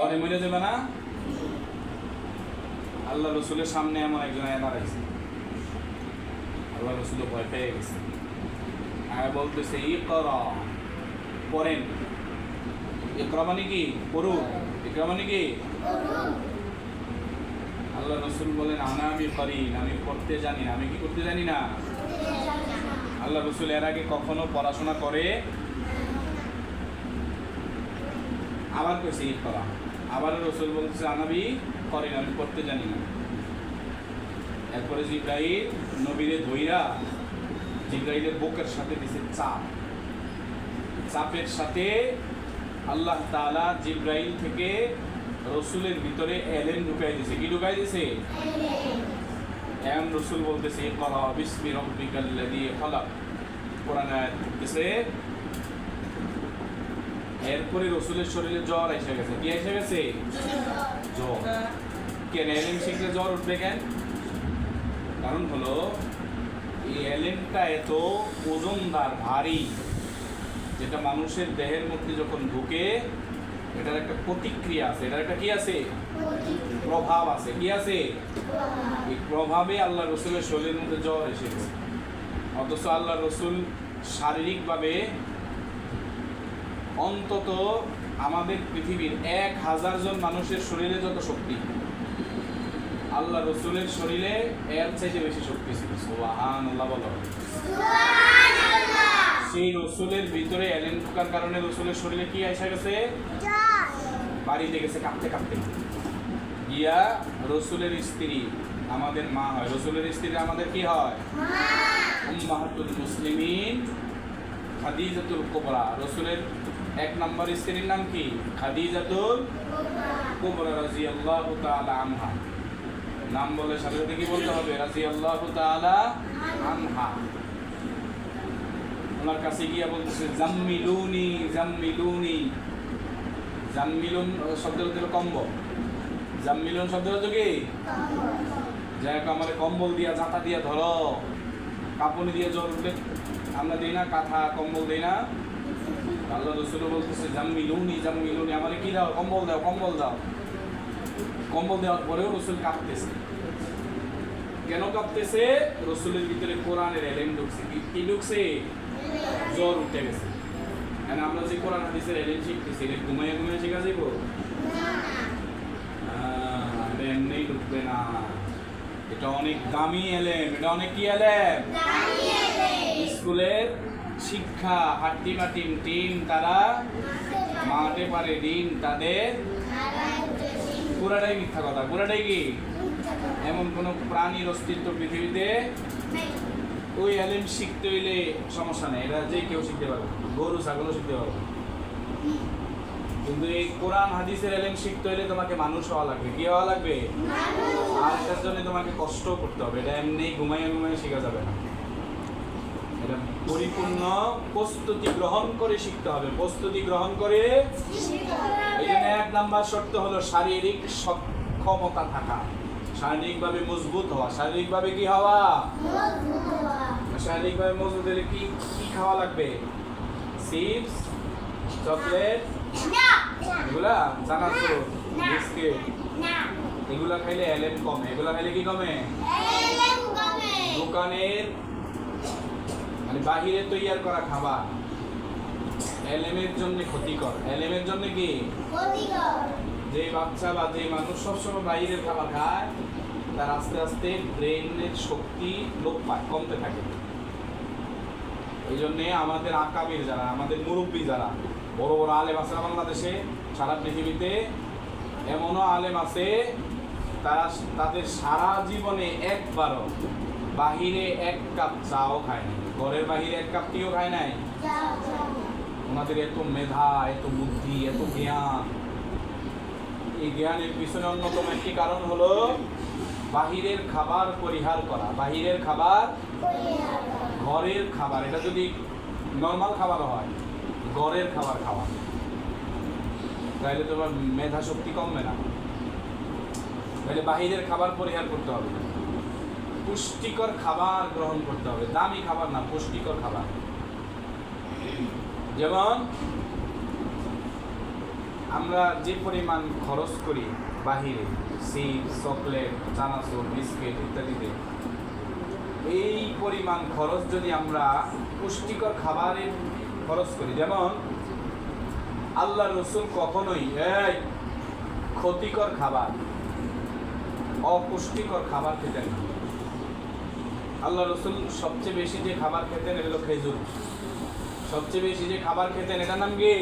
পরে মরে যাবে না। আল্লাহ রসুলের সামনে এমন একজন দাঁড়াইছে, আল্লাহ রসুল ভয় পেয়ে গেছে। বলতেছে ইকরা, পড়েন। ইকরা মানে কি? পড়ুন। ইকরা মানে কি? আল্লাহ রসুল বলেন আনা আমি করিন, আমি পড়তে জানি না। আমি কি করতে জানি না? আল্লাহ রসুল এর আগে কখনো পড়াশোনা করে? আবার কইছে ইকরা, আবার রসুল বলতেছে আনাবি করিন, আমি পড়তে জানি না। এরপরে জিব্রাইল নবীরে ধইরা জিব্রাইলের বুকের সাথে দিছে চাপ। চাপের সাথে আল্লাহ তাআলা জিব্রাইল থেকে রসুলের ভিতরে এলেন ঢুকাই দিছে। কি ঢুকাই দিছে? এম রসুল বলতেছে ইকরা বিসমি রাব্বিকাল্লাযী খালাক, কোরআন আয়াত পড়তেছে। এরপরে রসুলের শরীরে জ্বর এসে গেছে। কি এসে গেছে? জ্বর। কেন এলেন শিখলে জ্বর উঠবে কেন? কারণ হলো এই এলেনটা এত ওজনদার, ভারী, যেটা মানুষের দেহের মধ্যে যখন ঢুকে এটার একটা প্রতিক্রিয়া আছে, এটার একটা কি আছে? প্রভাব আছে। কি আছে? এই প্রভাবে আল্লাহ রসুলের শরীরের মধ্যে জ্বর এসে গেছে। অথচ আল্লাহ রসুল শারীরিকভাবে অন্তত আমাদের পৃথিবীর 1000 জন মানুষের শরীরে যত শক্তি, আল্লাহ রসুলের শরীরে এর চাইতে বেশি শক্তি ছিল। সুবহানাল্লাহ বলো। সেই রসুলের ভিতরে এলেন ঢোকার কারণে রসুলের শরীরে কি এসে গেছে? বাড়িতে গেছে কাঁপতে কাঁপতে গিয়া। রসুলের স্ত্রী আমাদের মা হয়, রসুলের স্ত্রী আমাদের কি হয়? উম্মাহাতুল মুসলিমিন খাদিজাতুল কুবরা। রসুলের 1 নম্বর স্ত্রীর নাম কি? খাদিজাতুল কুবরা রাদিয়াল্লাহু তাআলা আনহা। নাম বলে সাথে সাথে কি বলতে হবে? রাদিয়াল্লাহু তাআলা আনহা। ওনার কাছে গিয়া বলতেছে জাম্মিলুনি জাম্মিলুনি। জাম্মিলুন শব্দের অর্থ হলো কম্বল। জাম্মিলুন শব্দের অর্থ কি? যাই হোক, আমার কম্বল দিয়া জাতা দিয়া ধরো, কাপড় দিয়ে জ্বর উঠলে আমরা দিই না, কাঁথা কম্বল দিই না? আল্লাহ রসুল বলতেছে জাম্মিলুনি জাম্মিলুনি, আমার কি দাও? কম্বল দাও, কম্বল দাও। কম্বল দেওয়ার পরেও রসুল কাঁপতেছে। কেন কাঁপতেছে? রসুলের ভিতরে কোরআনের এলেম ঢুকছে। কি ঢুকছে? জ্বর উঠে গেছে। আমরা যে কোরআন হাদিসের এলেম শিখতেছি, এটা ঘুমাইয়া ঘুমাইয়া শেখা যাইব? এমনি ঢুকবে না। এটা অনেক দামি এলেম। এটা অনেক কি এলেম? স্কুলের শিক্ষা হাট্টিমাটিম টিম তারা মাঠে পারে দিন তাদের। পুরাটাই মিথ্যা কথা। পুরাটাই কি? এমন কোন প্রাণীর অস্তিত্ব পৃথিবীতে ওই এলেম শিখতে হইলে সমস্যা নেই, এটা যে কেউ শিখতে পারবে, গরু ছাগলও শিখতে পারবে। কিন্তু এই কোরআন হাদিসের এলেম শিখতে হইলে তোমাকে মানুষ হওয়া লাগবে। কি হওয়া লাগবে? আর এটার জন্য তোমাকে কষ্ট করতে হবে। এটা এমনি ঘুমাইয়া ঘুমাইয়া শেখা যাবে না। এটা পরিপূর্ণ প্রস্তুতি গ্রহণ করে শিখতে হবে। প্রস্তুতি গ্রহণ করে। এই জন্য 1 নাম্বার শর্ত হলো শারীরিক সক্ষমতা থাকা, শারীরিকভাবে মজবুত হওয়া। শারীরিকভাবে কি হওয়া? শারীরিকভাবে মজবুত হলে কি কি খাওয়া লাগবে? চিপস, চকলেট, এগুলা চানাচুর, বিস্কিট, এগুলা খাইলে এলেম কমে। এগুলা খাইলে কি কমে? দোকানের মানে বাহিরে তৈয়ার করা খাবার এলেমের জন্য ক্ষতিকর। এলেমের জন্য কি ক্ষতিকর? যে বাচ্চা বা যে মানুষ সবসময় বাইরের খাবার খায় তার আস্তে আস্তে ব্রেনের শক্তি লোপ পায়, কমতে থাকে। এই জন্যে আমাদের আকাবির যারা, আমাদের মুরব্বী যারা, বড় বড় আলেম আছে বাংলাদেশে, সারা পৃথিবীতে এমনও আলেম আছে তারা তাদের সারা জীবনে একবারও বাহিরে 1 কাপ চাও খায় নাই, ঘরের বাহিরে 1 কাপ টিও খায় নাই। ওনাদের এত মেধা, এত বুদ্ধি, এত জ্ঞান। এই জ্ঞানের পিছনে অন্যতম একটি কারণ হলো বাহিরের খাবার পরিহার করা। বাহিরের খাবার, ঘরের খাবার। এটা যদি নর্মাল খাবার হয়, ঘরের খাবার খাওয়া, তাহলে তোমার মেধা শক্তি কমবে না। তাহলে বাহিরের খাবার পরিহার করতে হবে, পুষ্টিকর খাবার গ্রহণ করতে হবে। দামি খাবার না, পুষ্টিকর খাবার। যেমন আমরা যে পরিমাণ খরচ করি বাহিরে চিপস চকলেট চানাচুর বিস্কিট ইত্যাদিতে, এই পরিমাণ খরচ যদি আমরা পুষ্টিকর খাবারে খরচ করি, যেমন আল্লাহ রসুল কখনোই এই ক্ষতিকর খাবার অপুষ্টিকর খাবার খেতেন না। আল্লাহ রসুল সবচেয়ে বেশি যে খাবার খেতেন এটা হলো খেজুর। সবচেয়ে বেশি যে খাবার খেতেন এটার নাম কি?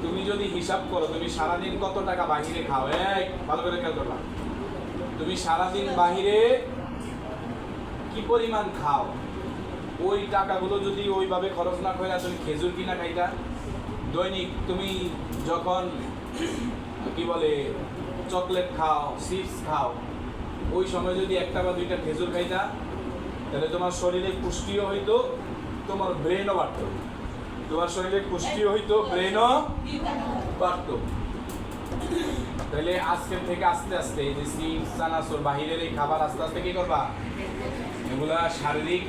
তুমি যদি হিসাব করো তুমি সারাদিন কত টাকা বাহিরে খাও, এক ভালো করে খেয়াল করবা, তুমি সারাদিন বাহিরে কি পরিমাণ খাও, ওই টাকাগুলো যদি ওইভাবে খরচ না করে তুমি খেজুর কিনা খাইতা, দৈনিক তুমি যখন কি বলে চকলেট খাও চিপস খাও, ওই সময় যদি একটা বা দুইটা খেজুর খাইতা, তাহলে তোমার শরীরে পুষ্টিও হইতো, তোমার ব্রেনও বাড়ত। তোমার শরীরে পুষ্টিও হইতো, ব্রেনও বাড়ত। তাহলে আজকের থেকে আস্তে আস্তে এই যে চিপস চানাচুর বাহিরের এই খাবার আস্তে আস্তে কি করবা, এগুলা শারীরিক